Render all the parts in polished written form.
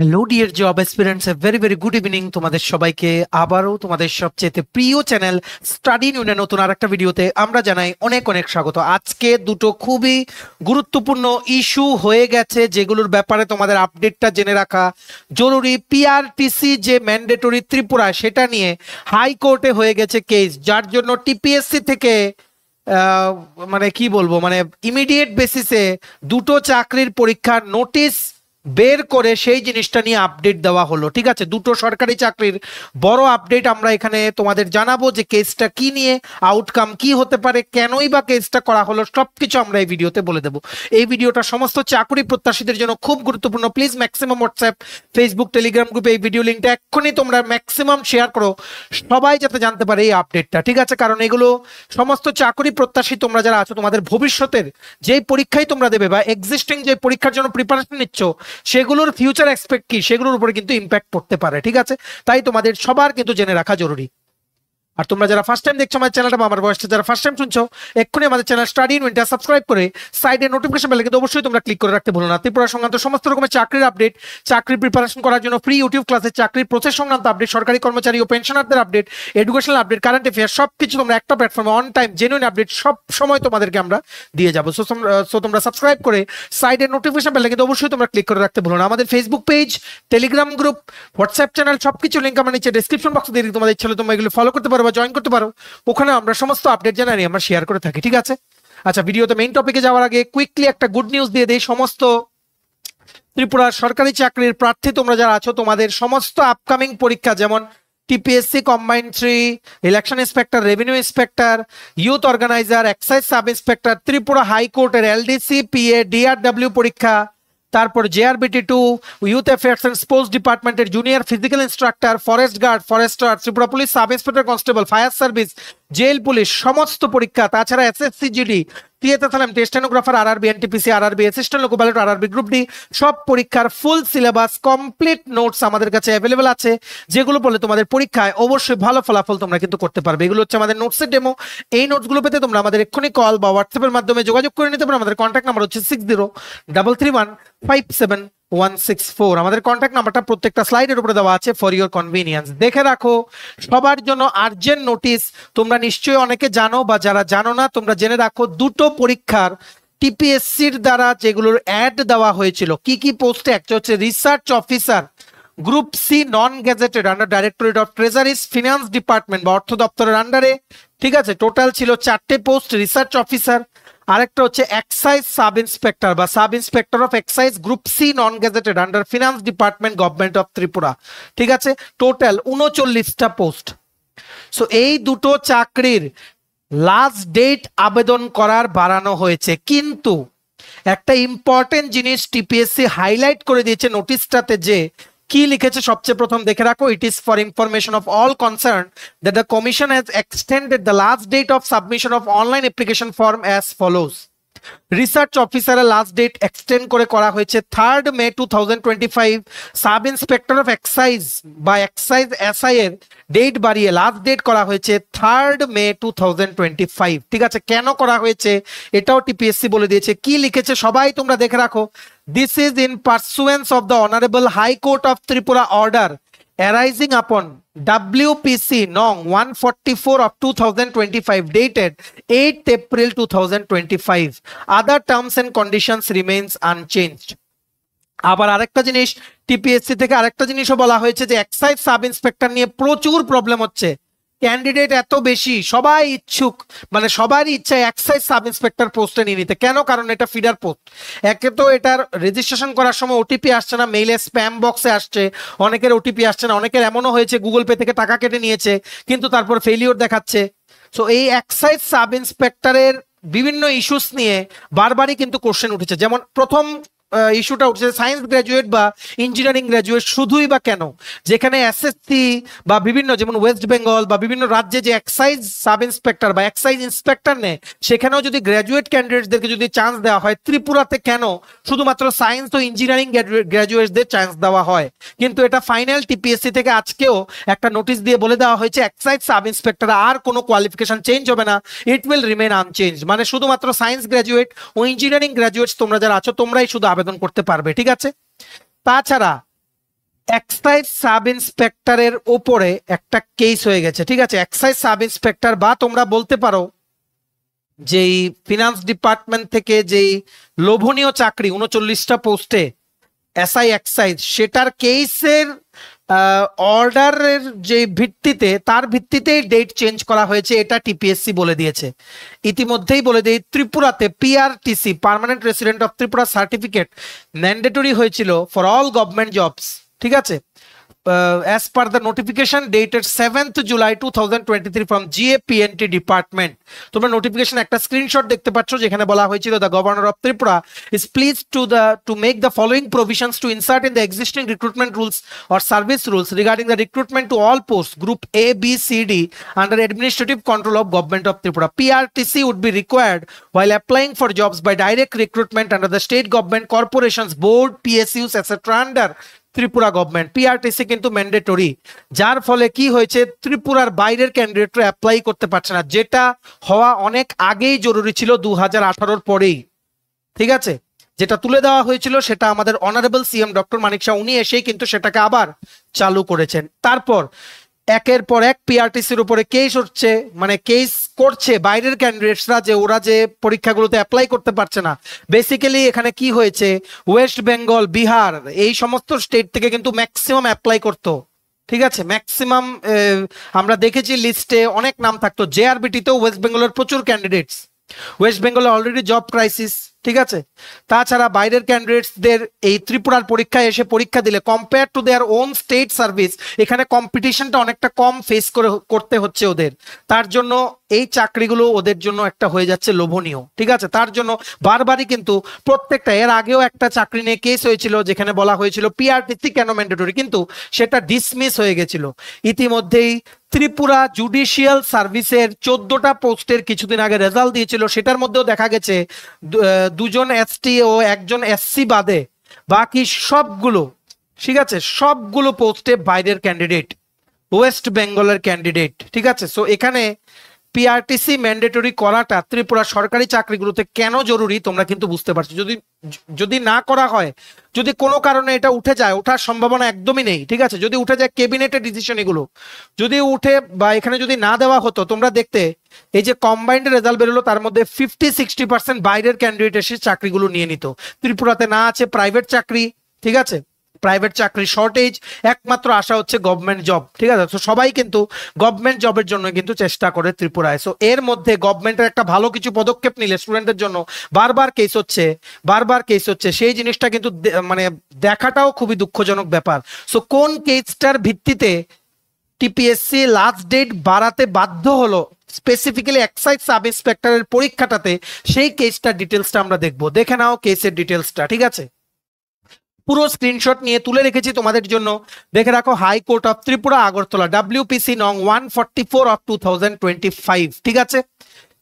Hello dear job aspirants, a very very good evening তোমাদের সবাইকে। আবারও তোমাদের সবচেয়ে প্রিয় চ্যানেল স্টাডি নিউনের নতুন আর একটা ভিডিওতে আমরা জানাই অনেক অনেক স্বাগত। আজকে দুটো খুবই গুরুত্বপূর্ণ ইস্যু হয়ে গেছে যেগুলোর ব্যাপারে তোমাদের আপডেটটা জেনে রাখা জরুরি। পিআরটিসি যে ম্যান্ডেটরি ত্রিপুরা সেটা নিয়ে হাইকোর্টে হয়ে গেছে কেস, যার জন্য টিপিএসসি থেকে মানে কি বলবো, মানে ইমিডিয়েট বেসিসে দুটো চাকরির পরীক্ষার নোটিশ বের করে সেই জিনিসটা নিয়ে আপডেট দেওয়া হলো। ঠিক আছে, দুটো সরকারি চাকরির বড় আপডেট আমরা এখানে তোমাদের জানাবো যে কেসটা কি নিয়ে, আউটকাম কি হতে পারে, কেনই বা কেসটা করা হলো, সবকিছু আমরা এই ভিডিওতে বলে দেবো। এই ভিডিওটা সমস্ত চাকরি প্রত্যাশীদের জন্য খুব গুরুত্বপূর্ণ। Please maximum WhatsApp, Facebook, Telegram গ্রুপে এই ভিডিও লিঙ্কটা এক্ষুনি তোমরা ম্যাক্সিমাম শেয়ার করো, সবাই যাতে জানতে পারে এই আপডেটটা। ঠিক আছে, কারণ এগুলো সমস্ত চাকরি প্রত্যাশী তোমরা যারা আছো, তোমাদের ভবিষ্যতের যেই পরীক্ষায় তোমরা দেবে বা এক্সিস্টিং যে পরীক্ষার জন্য প্রিপারেশন নিচ্ছ, সেগুলোর ফিউচার এক্সপেক্ট কি, সেগুলোর উপরে কিন্তু ইম্প্যাক্ট পড়তে পারে। ঠিক আছে, তাই তোমাদের সবার কিন্তু জেনে রাখা জরুরি। আর তোমরা যারা ফার্স্ট টাইম দেখছো আমার চ্যানেলটা বা আমার ভয়েসটা যারা ফার্স্ট টাইম শুনছো, এক্ষুনি আমাদের চ্যানেল স্টাডি ইনভেন্টটা সাবস্ক্রাইব করে সাইডে নোটিফিকেশন বেল কিন্তু অবশ্যই তোমরা ক্লিক করে রাখতে ভুলো না। ত্রিপুরা সংক্রান্ত সমস্ত রকমের চাকরির আপডেট, চাকরির প্রিপারেশন করার জন্য ফ্রি ইউটিউব ক্লাসে চাকরির প্রসেস সংক্রান্ত আপডেট, সরকারি কর্মচারী ও পেনশনারদের update, educational update, current affair, সবকিছু তোমরা একটা প্ল্যাটফর্মে অন টাইম জেনুইন আপডেট সব সময় তোমাদেরকে আমরা দিয়ে যাবো। সো তোমরা সাবস্ক্রাইব করে সাইডে নোটিফিকেশন বেল কিন্তু অবশ্যই তোমরা ক্লিক করে রাখতে ভুলো না। আমাদের Facebook page, Telegram group, WhatsApp channel সবকিছু লিঙ্ক আমার নিচে ডেসক্রিপশন বক্সে দিয়ে দিই। তোমাদের ইচ্ছা হলে তোমরা এগুলো ফলো করতে পারো বা জয়েন করতে পারো, ওখানে আমরা সমস্ত আপডেট জানাই আমরা শেয়ার করে থাকি। ঠিক আছে, আচ্ছা ভিডিওতে মেইন টপিকে যাওয়ার আগে কুইকলি একটা গুড নিউজ দিয়ে দেই। সমস্ত ত্রিপুরার সরকারি চাকরির প্রার্থী তোমরা যারা আছো, তোমাদের সমস্ত আপকামিং পরীক্ষা যেমন TPSC combined 3, election inspector, revenue inspector, youth organiser, excise sub inspector, Tripura হাইকোর্টের এলডিসি, পিএ, ডিআরডব্লিউ পরীক্ষা, তারপর জেআরবিটি2, ইউথ অ্যাফেয়ার্স অ্যান্ড স্পোর্টস ডিপার্টমেন্টের junior physical instructor, forest guard, forester, Tripura police sub inspector constable, fire service, jail police সমস্ত পরীক্ষা, তাছাড়া SSC GD, stenographer, RRB, NTPC, RRB, assistant loco pilot, RRB group D, সব পরীক্ষার full syllabus complete notes আমাদের কাছে available আছে, যেগুলো বলে তোমাদের পরীক্ষায় অবশ্যই ভালো ফলাফল তোমরা কিন্তু করতে পারবে। এগুলো হচ্ছে আমাদের নোটসের ডেমো। এই নোটসগুলো পেতে তোমরা আমাদের এক্ষুনি কল বা হোয়াটসঅ্যাপের মাধ্যমে যোগাযোগ করে নিতে পারো। আমাদের কন্ট্যাক্ট নাম্বার হচ্ছে 6033157164। আমাদের কন্ট্যাক্ট নাম্বারটা প্রত্যেকটা স্লাইডের উপরে দেওয়া আছে ফর ইওর কনভিনিয়েন্স। দেখে রাখো, সবার জন্য আর্জেন্ট নোটিশ। তোমরা নিশ্চয়ই অনেকে জানো বা যারা জানো না তোমরা জেনে রাখো, দুটো পরীক্ষার টিপিএসসির দ্বারা যেগুলোর অ্যাড দেওয়া হয়েছিল, কি কি পোস্টে, একটা হচ্ছে research officer group C non gazetted under directorate of treasuries finance department বা অর্থ দপ্তরের আন্ডারে। ঠিক আছে, টোটাল ছিল 4টে পোস্ট রিসার্চ অফিসার। আরেকটা হচ্ছে এক্সাইজ সাব ইন্সপেক্টর বা sub inspector of excise group C non gazetted under finance department government of Tripura. ঠিক আছে, টোটাল 39টা পোস্ট। সো এই দুটো চাকরির লাস্ট ডেট আবেদন করার বাড়ানো হয়েছে, কিন্তু একটা ইম্পর্টেন্ট জিনিস টিপিএসসি হাইলাইট করে দিয়েছে নোটিশটাতে, যে কি লিখেছে সবচেয়ে প্রথম দেখে রাখো। It is for information of all concern that the commission has extended the last date of submission of online application form as follows. Research অফিসারের লাস্ট ডেট এক্সটেন্ড করে করা হয়েছে 3rd May 2025। Sub inspector of excise বা excise SI এর date বাড়িয়ে last date করা হয়েছে 3rd May 2025। ঠিক আছে, কেন করা হয়েছে এটাও টিপিএসসি বলে দিয়েছে। কি লিখেছে সবাই তোমরা দেখে রাখো। This is in pursuance of the honourable high court of Tripura order arising upon WPC Nong 144 of 2025 dated 8th April 2025. Other terms and conditions remains unchanged. আবার আরেকটা জিনিস টিপিএসসি থেকে আরেকটা জিনিসও বলা হয়েছে যে এক্সাইজ সাব ইন্সপেক্টর নিয়ে প্রচুর প্রবলেম হচ্ছে। ক্যান্ডিডেট এত বেশি, সবাই ইচ্ছুক, মানে সবারই ইচ্ছা এক্সাইজ সাব ইন্সপেক্টর পোস্টে নিয়ে নিতে। কেন? কারণ এটা ফিডার পোস্ট। একে তো এটার রেজিস্ট্রেশন করার সময় ওটিপি আসছে না, মেইলে স্প্যাম বক্সে আসছে, অনেকের ওটিপি আসছে না, অনেকের এমনও হয়েছে গুগল পে থেকে টাকা কেটে নিয়েছে কিন্তু তারপর ফেলিওর দেখাচ্ছে। সো এই এক্সাইজ সাব ইন্সপেক্টরের বিভিন্ন ইস্যুস নিয়ে বারবারই কিন্তু কোশ্চেন উঠেছে। যেমন প্রথম ইস্যুটা উঠছে সায়েন্স গ্র্যাজুয়েট বা ইঞ্জিনিয়ারিং গ্র্যাজুয়েট শুধুই বা কেন, যেখানে এসএসসি বা বিভিন্ন যেমন ওয়েস্ট বেঙ্গল বা বিভিন্ন রাজ্যে যে এক্সাইজ সাব ইন্সপেক্টর বা এক্সাইজ ইন্সপেক্টর নেয়, সেখানেও যদি গ্র্যাজুয়েট ক্যান্ডিডেটদেরকে যদি চান্স দেওয়া হয়, ত্রিপুরাতে কেন শুধুমাত্র সায়েন্স ও ইঞ্জিনিয়ারিং গ্র্যাজুয়েটদের চান্স দেওয়া হয়? কিন্তু এটা ফাইনাল টিপিএসসি থেকে আজকেও একটা নোটিশ দিয়ে বলে দেওয়া হয়েছে এক্সাইজ সাব ইন্সপেক্টর আর কোনো কোয়ালিফিকেশন চেঞ্জ হবে না, ইট উইল রিমেন আনচেঞ্জ। মানে শুধুমাত্র সায়েন্স গ্র্যাজুয়েট ও ইঞ্জিনিয়ারিং গ্র্যাজুয়েটস তোমরা যারা আছো তোমরাই শুধু আবেদন করতে পারবে। ঠিক আছে, তাছাড়া এক্সাইজ সাব ইন্সপেক্টরের উপরে একটা কেস হয়ে গেছে, ঠিক আছে। এক্সাইজ সাব ইন্সপেক্টর বা তোমরা বলতে পারো যেই ফিনান্স ডিপার্টমেন্ট থেকে যেই লোভনীয় চাকরি 39টা পোস্টে এসআই এক্সাইজ, সেটার কেসের অর্ডারের যে ভিত্তিতে, তার ভিত্তিতেই ডেট চেঞ্জ করা হয়েছে, এটা টিপিএসসি বলে দিয়েছে। ইতিমধ্যেই বলে দিই, ত্রিপুরাতে PRTC permanent resident of Tripura certificate mandatory হয়েছিল ফর অল গভর্নমেন্ট জবস, ঠিক আছে। as per the notification dated 7th July 2023 from GAPNT department, তোমরা নোটিফিকেশন একটা স্ক্রিনশট দেখতে পাচ্ছ যেখানে বলা হয়েছিল the governor of Tripura is pleased to make the following provisions to insert in the existing recruitment rules or service rules regarding the recruitment to all posts group A, B, C, D under administrative control of government of Tripura. PRTC would be required while applying for jobs by direct recruitment under the state government, corporations, board, PSUs, etc. under Tripura government. PRTC কিন্তু mandatory, যার ফলে কি হয়েছে, ত্রিপুরার বাইরের ক্যান্ডিডেটরা apply করতে পারছে না, যেটা হওয়া অনেক আগেই জরুরি ছিল 2018-র পরেই, ঠিক আছে। যেটা তুলে দেওয়া হয়েছিল সেটা আমাদের অনারেবল সিএম ডক্টর মানিক শাহ, উনি এসেই কিন্তু সেটাকে আবার চালু করেছেন। তারপর একের পর এক পিআরটিসির উপরে কেস হচ্ছে, মানে কেস করছে বাইরের ক্যান্ডিডেটসরা, যে ওরা যে পরীক্ষাগুলোতে অ্যাপ্লাই করতে পারছে না। বেসিক্যালি এখানে কি হয়েছে, ওয়েস্ট বেঙ্গল, বিহার, এই সমস্ত স্টেট থেকে কিন্তু ম্যাক্সিমাম অ্যাপ্লাই করতো, ঠিক আছে। ম্যাক্সিমাম আমরা দেখেছি লিস্টে অনেক নাম থাকতো। জেআরবিটিতেও ওয়েস্ট বেঙ্গলের প্রচুর ক্যান্ডিডেটস, ওয়েস্ট বেঙ্গলে অলরেডি জব ক্রাইসিস, ঠিক আছে। তাছাড়া বাইরের ক্যান্ডিডেটসদের এই ত্রিপুরার পরীক্ষায় এসে পরীক্ষা দিলে compare to their own state service, এখানে কম্পিটিশনটা অনেকটা কম ফেস করতে হচ্ছে ওদের। তার জন্য এই চাকরিগুলো ওদের জন্য একটা হয়ে যাচ্ছে লোভনীয়, ঠিক আছে। তার জন্য বারবারই কিন্তু প্রত্যেকটা, এর আগেও একটা চাকরি নিয়ে কেস হয়েছিল যেখানে বলা হয়েছিল পিআরটিসি কেন ম্যান্ডেটরি, কিন্তু সেটা ডিসমিস হয়ে গেছিল। ইতিমধ্যেই ত্রিপুরা জুডিশিয়াল সার্ভিসের 14টা পোস্টের কিছুদিন আগে রেজাল্ট দিয়েছিল, সেটার মধ্যেও দেখা গেছে দুজন এসটি ও একজন এসসি বাদে বাকি সবগুলো, ঠিক আছে, সবগুলো পোস্টে বাইরের ক্যান্ডিডেট, ওয়েস্ট বেঙ্গলের ক্যান্ডিডেট, ঠিক আছে। সো এখানে পিআরটিসি ম্যান্ডেটরি করাটা ত্রিপুরা সরকারি চাকরিগুলোতে কেন জরুরি তোমরা কিন্তু বুঝতে পারছো। যদি না করা হয়, যদি কোনো কারণে এটা উঠে যায়, ওঠার সম্ভাবনা একদমই নেই, ঠিক আছে। যদি উঠে যায় ক্যাবিনেটের ডিসিশন, এগুলো যদি উঠে বা এখানে যদি না দেওয়া হতো, তোমরা দেখতে এই যে কম্বাইন্ড রেজাল্ট বেরোলো, তার মধ্যে 50-60% বাইরের ক্যান্ডিডেট এসে চাকরিগুলো নিয়ে নিত। ত্রিপুরাতে না আছে প্রাইভেট চাকরি, ঠিক আছে, প্রাইভেট চাকরি শর্টেজ, একমাত্র আশা হচ্ছে গভর্নমেন্ট জব, ঠিক আছে। তো সবাই কিন্তু গভর্নমেন্ট জবের জন্য কিন্তু চেষ্টা করে ত্রিপুরায়। সো এর মধ্যে গভর্নমেন্টের একটা ভালো কিছু পদক্ষেপ নিলে স্টুডেন্টদের জন্য বারবার কেস হচ্ছে, সেই জিনিসটা কিন্তু মানে দেখাটাও খুবই দুঃখজনক ব্যাপার। সো কোন কেসটার ভিত্তিতে টিপিএসসি লাস্ট ডেট বাড়াতে বাধ্য হলো স্পেসিফিক্যালি এক্সাইজ সাব ইন্সপেক্টরের পরীক্ষাটাতে, সেই কেসটার ডিটেলসটা আমরা দেখবো। দেখে নাও কেসের ডিটেলসটা, ঠিক আছে। পুরো স্ক্রিনশট নিয়ে তুলে রেখেছি তোমাদের জন্য, দেখে রাখো। High court of Tripura Agartala, WPC নং 144 অফ 2025, ঠিক আছে।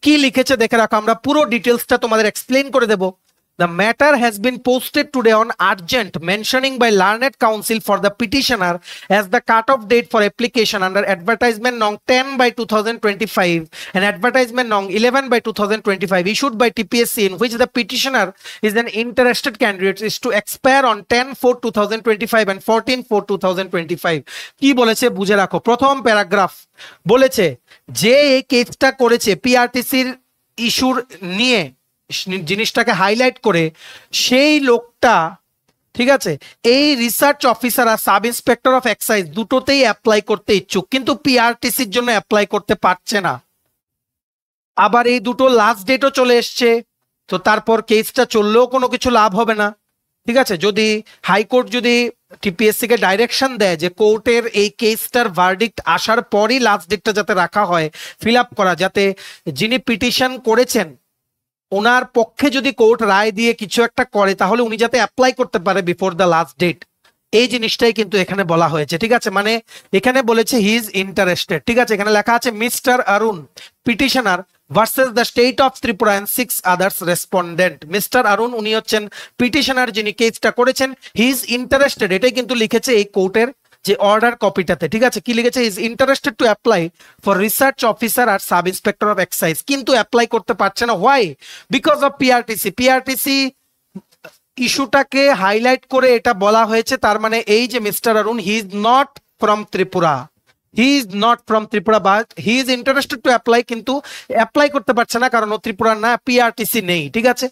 কি লিখেছে দেখে রাখো, আমরা পুরো ডিটেলসটা তোমাদের এক্সপ্লেন করে দেবো। The matter has been posted today on urgent, mentioning by Learned Counsel for the petitioner as the cut-off date for application under advertisement nong 10/2025 and advertisement nong 11/2025 issued by TPSC, in which the petitioner is an interested candidate, is to expire on 10/4/2025 and 14/4/2025. কি বলেছে বুঝে রাখো। প্রথম paragraph বলেছে যে এই কেসটা করেছে পিআরটিসির ইস্যুর নিয়ে, জিনিসটাকে হাইলাইট করে, সেই লোকটা, ঠিক আছে, এই রিসার্চ অফিসার আর সাব ইন্সপেক্টর অফ এক্সাইজ দুটোতেই অ্যাপ্লাই করতে ইচ্ছুক, কিন্তু পিআরটিসির জন্য অ্যাপ্লাই করতে পারছে না। আবার এই দুটো লাস্ট ডেটও চলে এসছে, তো তারপর কেসটা চললেও কোনো কিছু লাভ হবে না, ঠিক আছে। যদি হাইকোর্ট যদি টিপিএসসি কে ডাইরেকশন দেয় যে কোর্টের এই কেসটার ভার্ডিক্ট আসার পরই লাস্ট ডেটটা যাতে রাখা হয়, ফিল আপ করা, যাতে যিনি পিটিশন করেছেন ওনার পক্ষে যদি কোর্ট রায় দিয়ে কিছু একটা করে, তাহলে উনি যাতে অ্যাপ্লাই করতে পারে বিফোর দ্য লাস্ট ডেট, এই জিনিসটাই কিন্তু এখানে বলা হয়েছে, ঠিক আছে। মানে এখানে বলেছে হি ইজ ইন্টারেস্টেড, ঠিক আছে। এখানে লেখা আছে mister Arun petitioner versus the state of Tripura and 6 others respondent. Mister Arun উনি হচ্ছেন পিটিশনার, যিনি কেসটা করেছেন। হি ইজ ইন্টারেস্টেড, এটাই কিন্তু লিখেছে এই কোর্টের যে অর্ডার কপিটাতে, ঠিক আছে। কি লিখেছে, is interested to apply for research officer আর সাব ইন্সপেক্টর অফ এক্সাইজ, কিন্তু অ্যাপ্লাই করতে পারছে না। হোয়াই? বিকজ অফ পিআরটিসি ইস্যুটাকে হাইলাইট করে এটা বলা হয়েছে, তার মানে এই যে mister Arun, he is not from Tripura, he is not from Tripura, but he is interested to apply, কিন্তু অ্যাপ্লাই করতে পারছে না কারণ ও ত্রিপুরা না, পিআরটিসি নেই। ঠিক আছে,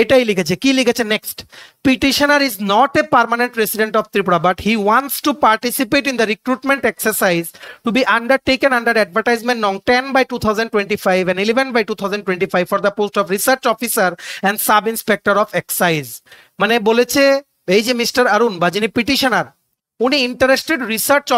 এটাই লিখেছে। কি লিখেছে next? Petitioner is not a permanent resident of Tripura but he wants to participate in the recruitment exercise to be undertaken under advertisement নং 10/2025 and 11/2025 for the post of research officer and sub inspector of excise. মানে বলেছে এই যে mister অরুণ বা যিনি petitioner, উনি interested research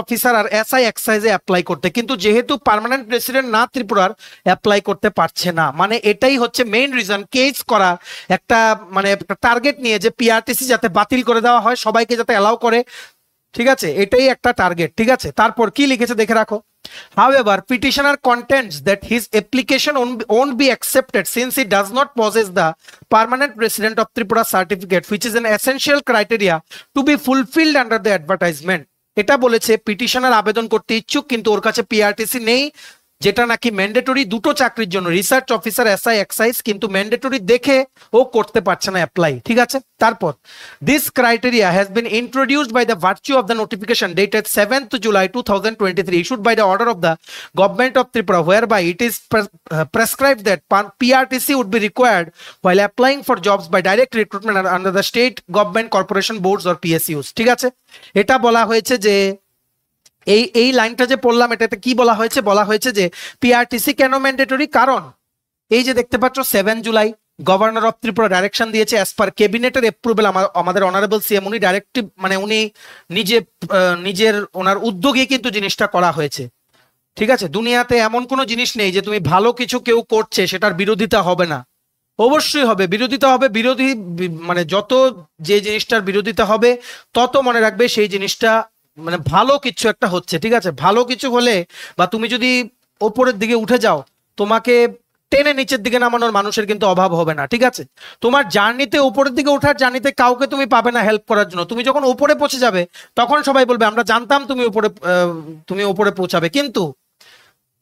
officer আর SI এক্সাইজে apply করতে, কিন্তু যেহেতু পার্মানেন্ট রেসিডেন্ট না ত্রিপুরার, অ্যাপ্লাই করতে পারছে না। মানে এটাই হচ্ছে মেইন রিজন কেস করা, একটা মানে টার্গেট নিয়ে যে পিআরটিসি যাতে বাতিল করে দেওয়া হয়, সবাইকে যাতে অ্যালাউ করে। ঠিক আছে, এটাই একটা টার্গেট। ঠিক আছে, তারপর কি লিখেছে দেখে রাখো। However, petitioner contends that his application won't be accepted since he does not possess the permanent resident of Tripura certificate, which is an essential criteria to be fulfilled under the advertisement. এটা বলেছে petitioner আবেদন করতে ইচ্ছুক কিন্তু ওর কাছে PRTC নেই, যেটা নাকি ম্যান্ডেটরি দুটো চাকরির জন্য, রিসার্চ অফিসার এসআই এক্সাইজ, কিন্তু ম্যান্ডেটরি দেখে ও করতে পারছে না অ্যাপ্লাই। ঠিক আছে, তারপর this criteria has been introduced by the virtue of the notification dated 7th July 2023 issued by the order of the government of Tripura, whereby it is prescribed that PRTC would be required while applying for jobs by direct recruitment under the state government corporation boards or PSUs. ঠিক আছে, এটা বলা হয়েছে যে এই লাইনটা যে পড়লাম এটাতে কি বলা হয়েছে, বলা হয়েছে যে পিআরটিসি কেন ম্যান্ডেটরি, কারণ এই যে দেখতে পাচ্ছ 7 July governor of Tripura direction দিয়েছে, অ্যাজ পার ক্যাবিনেটের অ্যাপ্রুভেল, আমাদের অনারেবল সিএম উনি ডাইরেক্টিভ, মানে উনি নিজের ওনার উদ্যোগে কিন্তু জিনিসটা করা হয়েছে। ঠিক আছে, দুনিয়াতে এমন কোনো জিনিস নেই যে তুমি ভালো কিছু কেউ করছে সেটার বিরোধিতা হবে না, অবশ্যই হবে, বিরোধিতা হবে। মানে যত যে জিনিসটার বিরোধিতা হবে তত মনে রাখবে সেই জিনিসটা মানে ভালো কিছু একটা হচ্ছে। ঠিক আছে, ভালো কিছু হলে বা তুমি যদি ওপরের দিকে উঠে যাও, তোমাকে টেনে নিচের দিকে নামানোর মানুষের কিন্তু অভাব হবে না। ঠিক আছে, তোমার জার্নিতে উপরের দিকে ওঠার জার্নিতে কাউকে তুমি পাবে না হেল্প করার জন্য। তুমি যখন উপরে পৌঁছে যাবে তখন সবাই বলবে আমরা জানতাম তুমি উপরে পৌঁছাবে, কিন্তু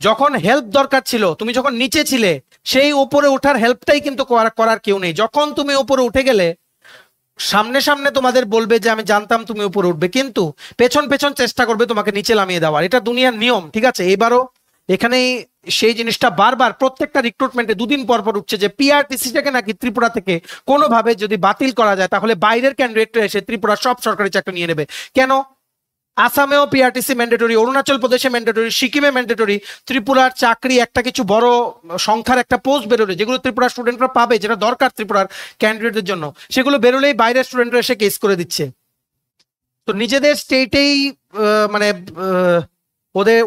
যখন হেল্প দরকার ছিল, তুমি যখন নিচে ছিলে, সেই উপরে ওঠার হেল্পটাই কিন্তু করার কেউ নেই। যখন তুমি উপরে উঠে গেলে সামনে সামনে তোমাদের বলবে যে আমি জানতাম তুমি উপরে উঠবে, কিন্তু পেছন পেছন চেষ্টা করবে তোমাকে নিচে নামিয়ে দেওয়ার। এটা দুনিয়ার নিয়ম। ঠিক আছে, এবারও এখানেই সেই জিনিসটা বারবার প্রত্যেকটা রিক্রুটমেন্টে দুদিন পর পর উঠছে যে পিআরটিসিটাকে নাকি ত্রিপুরা থেকে কোনোভাবে যদি বাতিল করা যায় তাহলে বাইরের ক্যান্ডিডেটরা এসে ত্রিপুরা সব সরকারি চাকরি নিয়ে নেবে। কেন? আসামেও পিআরটিসি ম্যান্ডেটরি, অরুণাচল প্রদেশে ম্যান্ডেটরি, সিকিমে ম্যান্ডেটরি, ত্রিপুরার চাকরি একটা কিছু বড় সংখ্যার একটা পোস্ট বেরোলে যেগুলো ত্রিপুরার স্টুডেন্টরা পাবে, যেটা দরকার ত্রিপুরার ক্যান্ডিডেটদের জন্য, সেগুলো বেরোলেই বাইরের স্টুডেন্টরা এসে কেস করে দিচ্ছে। তো নিজেদের স্টেটেই মানে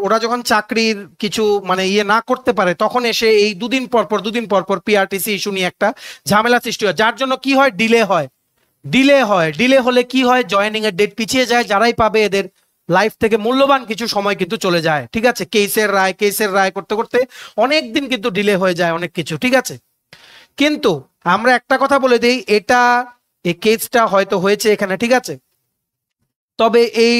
ওরা যখন চাকরির কিছু মানে না করতে পারে তখন এসে এই দুদিন পর পর পিআরটিসি ইস্যু নিয়ে একটা ঝামেলা সৃষ্টি হয়, যার জন্য কি হয়, ডিলে হলে কি হয়, জয়েনিং এর ডেট পিছিয়ে যায়, যারাই পাবে এদের লাইফ থেকে মূল্যবান কিছু সময় কিন্তু চলে যায়। ঠিক আছে, কেসের রায় করতে করতে অনেক দিন কিন্তু ডিলে হয়ে যায় অনেক কিছু। ঠিক আছে, কিন্তু আমরা একটা কথা বলে দিই, এই কেসটা হয়তো হয়েছে এখানে, ঠিক আছে, তবে এই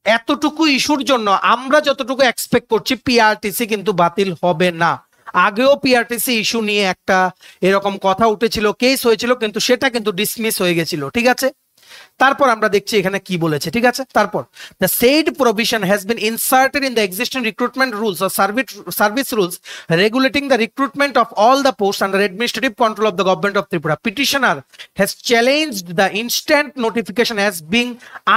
এতটুকু ইস্যুর জন্য আমরা যতটুকু এক্সপেক্ট করছি পিআরটিসি কিন্তু বাতিল হবে না। আগেও পিআরটিসি ইস্যু নিয়ে একটা এরকম কথা উঠেছিল, কেস হয়েছিল, কিন্তু সেটা কিন্তু ডিসমিস হয়ে গেছিল। ঠিক আছে, তারপর আমরা দেখছি এখানে কি বলেছে। ঠিক আছে, তারপর the said provision has been inserted in the existing recruitment rules or service rules regulating the recruitment of all the posts under administrative control of the government of Tripura. Petitioner has challenged the instant notification as being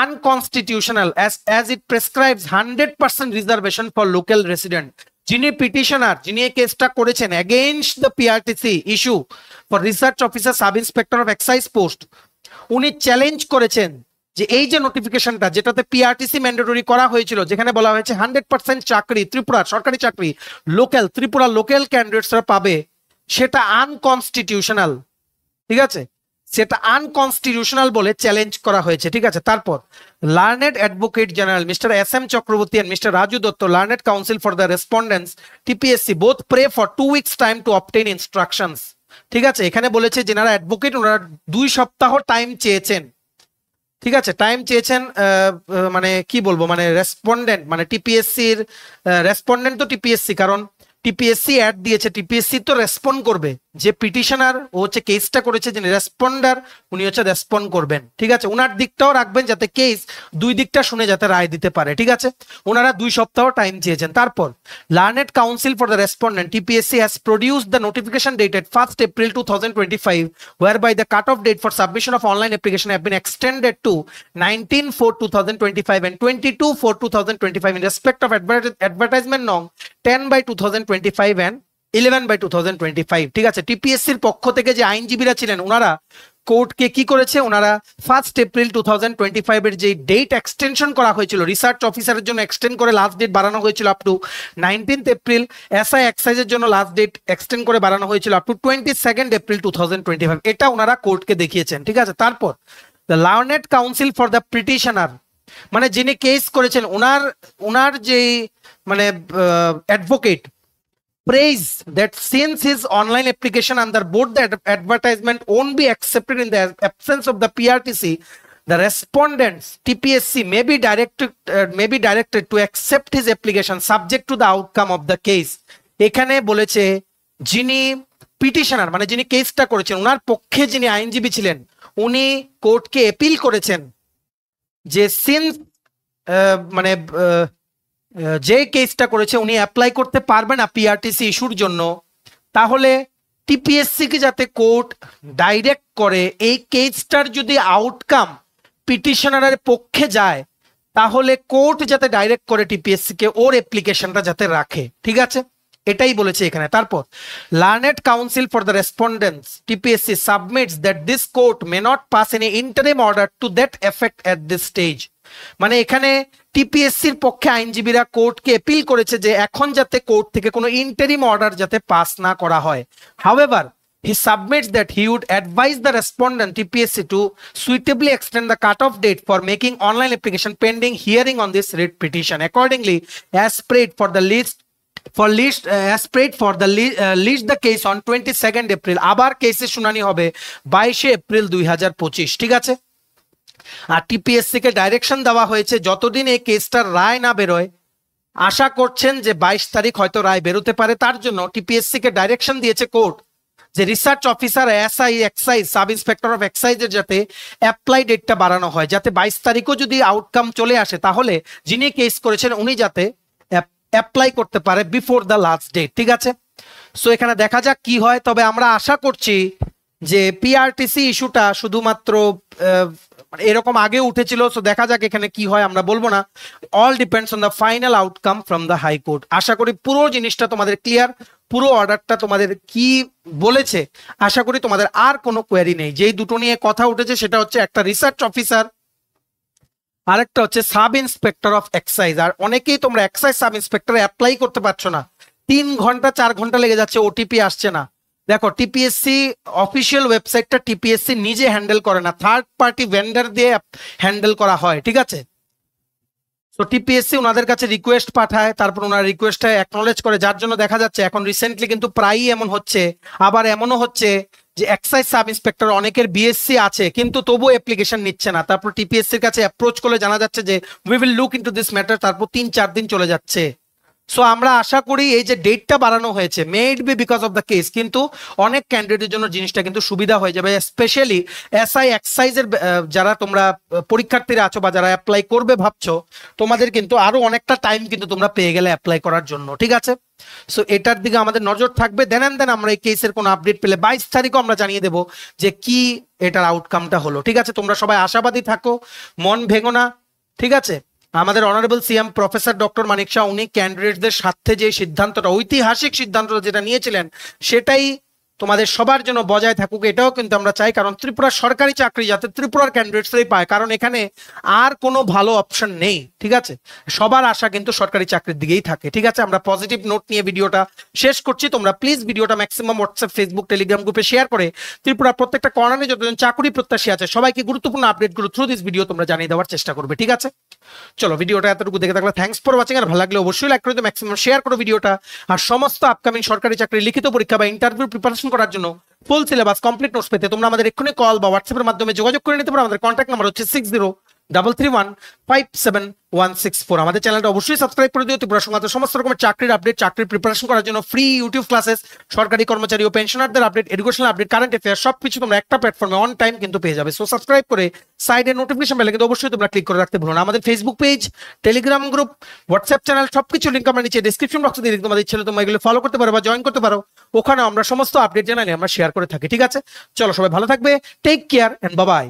unconstitutional as it prescribes 100% reservation for local resident. যিনি petitioner, যিনি এই কেসটা করেছেন against the PRTC issue for research officer sub inspector of excise post, উনি challenge করেছেন যে এই যে নোটিফিকেশনটা যেটাতে পিআরটিসি ম্যান্ডেটরি করা হয়েছিল, যেখানে বলা হয়েছে 100% চাকরি ত্রিপুরার সরকারি চাকরি ত্রিপুরা লোকাল ক্যান্ডিডেটসরা পাবে, সেটা আনকনস্টিটিউশনাল। ঠিক আছে, সেটা আনকনস্টিটিউশনাল বলে চ্যালেঞ্জ করা হয়েছে। ঠিক আছে, তারপর learned advocate general mister SM Chakraborty and mister Raju Dutta, learned council for the respondents TPSC, both pray for 2 weeks time to obtain instructions. ঠিক আছে, এখানে বলেছে যেনারা অ্যাডভোকেট ওনারা 2 সপ্তাহ টাইম চেয়েছেন। ঠিক আছে, টাইম চেয়েছেন, মানে কি বলবো, মানে রেসপন্ডেন্ট মানে টিপিএসসির রেসপন্ডেন্ট তো টিপিএসসি, কারণ টিপিএসসি অ্যাড দিয়েছে, টিপিএসসি তো রেসপন্ড করবে, যে পিটিশনার ও হচ্ছে কেসটা করেছে, যিনি রেসপন্ডার উনি হচ্ছে রেসপন্ড করবেন, ঠিক আছে। ওনার দিকটাও রাখবেন যাতে কেস দুই দিকটা শুনে যাতে রায় দিতে পারে, ঠিক আছে। ওনারা 2 সপ্তাহ টাইম চেয়েছেন। তারপর learned council for the respondent TPSC has produced the notification dated 1st April 2025 whereby the cut-off date for submission of online application have been extended to 19/4/2025 and 22/4/2025 in respect of advertisement norm 10/2025 and 11/2025, ঠিক আছে। টিপিএসসির পক্ষ থেকে যে আইনজীবীরা ছিলেন ওনারা কোর্টকে কি করেছে, ওনারা 1st April 2025 এর যে ডেট এক্সটেনশন করা হয়েছিল রিসার্চ অফিসারের জন্য এক্সটেন্ড করে লাস্ট ডেট বাড়ানো হয়েছিল up to 19th April, SI এক্সাইজের জন্য লাস্ট ডেট এক্সটেন্ড করে বাড়ানো হয়েছিল আপ টু 22nd April 2025, এটা ওনারা কোর্টকে দেখিয়েছেন, ঠিক আছে। তারপর the learned council for the petitioner, মানে যিনি কেস করেছেন ওনার যে মানে advocate praise that since his online application under both the advertisement won't be accepted in the absence of the PRTC, the respondents TPSC may be directed to accept his application subject to the outcome of the case. এখানে বলেছে যিনি petitioner মানে যিনি কেসটা করেছেন ওনার পক্ষে যিনি আইনজীবী ছিলেন উনি কোর্টকে অ্যাপিল করেছেন যে সিন্স মানে যে কেসটা করেছে উনি অ্যাপ্লাই করতে পারবে না পিআরটিসি ইস্যুর জন্য, তাহলে টিপিএসসি কে যাতে কোর্ট ডাইরেক্ট করে এই কেসটার যদি আউটকাম পিটিশনারের পক্ষে যায় তাহলে কোর্ট যাতে ডাইরেক্ট করে টিপিএসসি কে ওর অ্যাপ্লিকেশনটা যাতে রাখে, ঠিক আছে, এটাই বলেছে এখানে। তারপর learned council for the respondents TPSC submits that this court may not pass any interim order to that effect at this stage, মানে এখানে টিপিএসসির পক্ষে আইনজীবীরা কোর্টকে অ্যাপিল করেছে যে এখন যাতে কোর্ট থেকে কোনো ইন্টারিম অর্ডার যাতে পাস না করা হয়। However he submits that he would advise the respondent TPSC to suitably extend the cutoff date for making online application pending hearing on this writ petition. Accordingly, as prayed for the list list the case on 22nd April, আবার কেসের শুনানি হবে 22 April 2025, ঠিক আছে। আর TPSC কে direction দেওয়া হয়েছে যতদিন এই কেসটার রায় না বেরোয়, আশা করছেন যে 22 তারিখ হয়তো রায় বেরোতে পারে, তার জন্য টিপিএসসি কে ডাইরেকশন দিয়েছে কোর্ট যে research officer SI excise sub inspector of এক্সাইজের যাতে অ্যাপ্লাই ডেটটা বাড়ানো হয়, যাতে 22 তারিখও যদি আউটকাম চলে আসে তাহলে যিনি কেস করেছেন উনি যাতে অ্যাপ্লাই করতে পারে বিফোর দ্য লাস্ট ডেট, ঠিক আছে। সো এখানে দেখা যাক কি হয়, তবে আমরা আশা করছি যে পিআরটিসি ইস্যুটা শুধুমাত্র এরকম আগে উঠেছিল, সো দেখা যাক এখানে কি হয়, আমরা বলবো না, all depends on the final outcome from the high court. আশা করি পুরো জিনিসটা তোমাদের ক্লিয়ার, পুরো অর্ডারটা তোমাদের কি বলেছে আশা করি তোমাদের আর কোনো কোয়ারি নেই। যেই দুটো নিয়ে কথা উঠেছে সেটা হচ্ছে একটা রিসার্চ অফিসার, আরেকটা হচ্ছে সাব ইন্সপেক্টর অফ এক্সাইজ। আর অনেকেই তোমরা এক্সাইজ সাব ইন্সপেক্টরে অ্যাপ্লাই করতে পারছো না, 3 ঘন্টা 4 ঘন্টা লেগে যাচ্ছে, ওটিপি আসছে না। দেখো টিপিএসসি অফিসিয়াল ওয়েবসাইটটা টিপিএসসি নিজে হ্যান্ডেল করে না, থার্ড পার্টি ভেন্ডার দিয়ে হ্যান্ডেল করা হয়, ঠিক আছে। তো টিপিএসসি ওনাদের কাছে রিকোয়েস্ট পাঠায়, তারপর ওনার রিকোয়েস্টটা অ্যাকনলেজ করে, যার জন্য দেখা যাচ্ছে এখন রিসেন্টলি কিন্তু প্রায়ই এমন হচ্ছে। আবার এমনও হচ্ছে যে এক্সাইজ সাব ইন্সপেক্টর অনেকের বিএসসি আছে কিন্তু তবু অ্যাপ্লিকেশন নিচ্ছে না, তারপর টিপিএসসির কাছে অ্যাপ্রোচ করলে জানা যাচ্ছে যে we will look into this matter, তারপর 3-4 দিন চলে যাচ্ছে। সো আমরা আশা করি এই যে ডেটটা বাড়ানো হয়েছে may it be because of the case, কিন্তু অনেক ক্যান্ডিডেটের জন্য জিনিসটা কিন্তু সুবিধা হয়ে যাবে, স্পেশালি এসআই এক্সাইজের যারা তোমরা পরীক্ষার্থীরা আছো বা যারা অ্যাপ্লাই করবে ভাবছো, তোমাদের কিন্তু আরো অনেকটা টাইম কিন্তু তোমরা পেয়ে গেলে অ্যাপ্লাই করার জন্য, ঠিক আছে। সো এটার দিকে আমাদের নজর থাকবে, দেন আমরা এই কেসের কোনো আপডেট পেলে 22 তারিখও আমরা জানিয়ে দেবো যে কি এটার আউটকামটা হলো, ঠিক আছে। তোমরা সবাই আশাবাদী থাকো, মন ভেঙো না, ঠিক আছে। আমাদের অনারেবল সিএম প্রফেসর ডক্টর মানিক শাহ উনি ক্যান্ডিডেটদের স্বার্থে যে সিদ্ধান্তটা, ঐতিহাসিক সিদ্ধান্তটা যেটা নিয়েছিলেন সেটাই তোমাদের সবার জন্য বজায় থাকুক, এটাও কিন্তু আমরা চাই। কারণ ত্রিপুরার সরকারি চাকরি যাতে ত্রিপুরার ক্যান্ডিডেটসরাই পায়, কারণ এখানে আর কোনো ভালো অপশন নেই, ঠিক আছে। সবার আশা কিন্তু সরকারি চাকরির দিকেই থাকে, ঠিক আছে। আমরা পজিটিভ নোট নিয়ে ভিডিওটা শেষ করছি। তোমরা প্লিজ ভিডিওটা ম্যাক্সিমাম হোয়াটসঅ্যাপ, ফেসবুক, টেলিগ্রাম গ্রুপে শেয়ার করে ত্রিপুরার প্রত্যেকটা কর্নারে যতজন চাকরি প্রত্যাশী আছে সবাইকে গুরুত্বপূর্ণ আপডেটগুলো থ্রু দিস ভিডিও তোমরা জানিয়ে দেওয়ার চেষ্টা করবে, ঠিক আছে। চলো ভিডিওটা এতটুকু দেখে থাকলে থ্যাঙ্কস ফর ওয়াচিং, আর ভালো লাগলে অবশ্যই লাইক করে দিও, ম্যাক্সিমাম শেয়ার করো ভিডিওটা। আর সমস্ত আপকামিং সরকারি চাকরির লিখিত পরীক্ষা বা ইন্টারভিউ প্রিপারেশন করার জন্য ফুল সিলেবাস কমপ্লিট নোটস পেতে তোমরা আমাদের এক্ষুনি কল বা হোয়াটসঅ্যাপের মাধ্যমে যোগাযোগ করে নিতে পারো। আমাদের কন্ট্যাক্ট নাম্বার হচ্ছে 33157164। আমাদের চ্যানেলটা অবশ্যই সাবস্ক্রাইব করে দিও। ত্রিপুরা সংক্রান্ত সমস্ত রকমের চাকরির আপডেট, চাকরির প্রিপারেশন করার জন্য ফ্রি ইউটিউব ক্লাসেস, সরকারি কর্মচারী ও পেনশনারদের update, educational update, current affair সবকিছু তোমরা একটা প্ল্যাটফর্মে অন টাইম কিন্তু পেয়ে যাবে। সো সাবস্ক্রাইব করে সাইডে নোটিফিকেশন বেলে কিন্তু অবশ্যই তোমরা ক্লিক করে রাখতে ভুলো না। আমাদের Facebook page, Telegram group, WhatsApp channel সবকিছু লিংক আমরা নিচে ডেসক্রিপশন বক্সে দিয়ে দিই। তোমাদের ইচ্ছে হলে তোমরা এগুলো ফলো করতে পারো বা জয়েন করতে পারো। ওখানে আমরা সমস্ত আপডেট জানালে আমরা শেয়ার করে থাকি। ঠিক আছে, চলো সবাই ভালো থাকবে, take care and bye by.